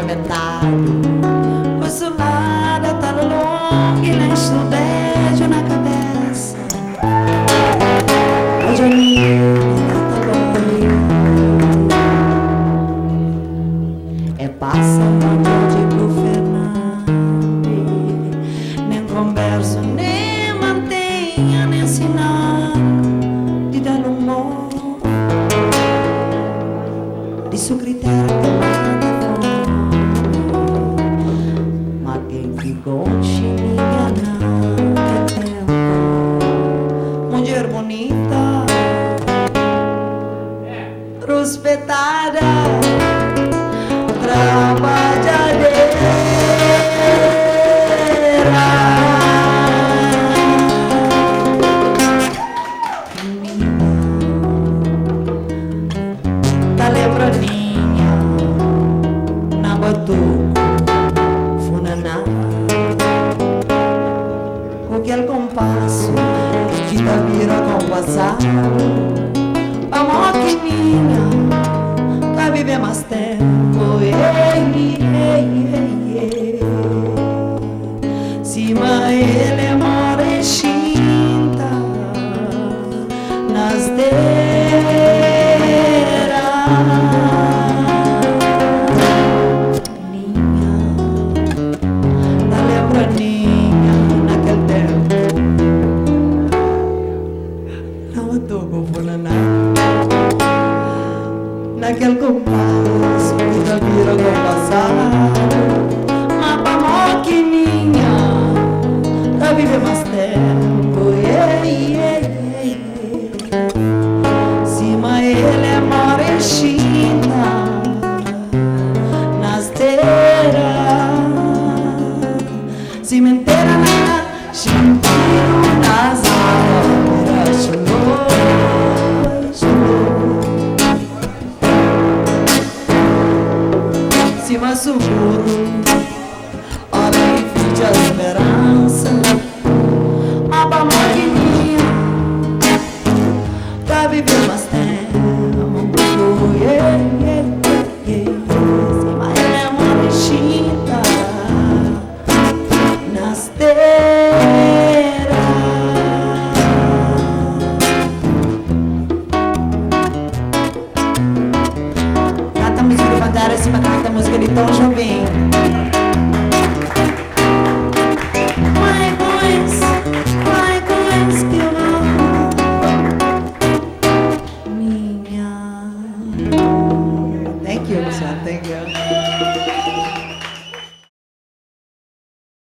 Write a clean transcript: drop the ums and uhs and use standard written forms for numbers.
ventado. Costumada tá longa e lenço o beijo na cabeça. Hoje a menina tá loira. É passa onde pro Fernando. Nem converso, nem mantenha, nem ensinar de dar humor. De seu critério chininha não é tempo. Mulher bonita, respeitada, trabalhadeira. Tá lembraninha na batuca, funaná. Aquele compasso que da vira compassado. A moquininha pra viver mais tempo. Ei, ei, ei, ei. Cima ele mora em Chinta, nas naquele compasso que da vira compassado. Mas pra moquininha pra viver mais tempo. Ei, ei, ei, ei. Cima ele mora em China, nas terras, cimenteira na Chimpiro, nas águas, cima seguro, olha em frente a esperança. Mas pra maquininha pra viver mais tempo. Yeah, yeah, yeah. Cima ele é uma mexida nas terras. Canta a música do Bandeira, cima canta a música de Tom Jobim. Vai coisa que eu amo, minha. Thank you, Luciano, thank you.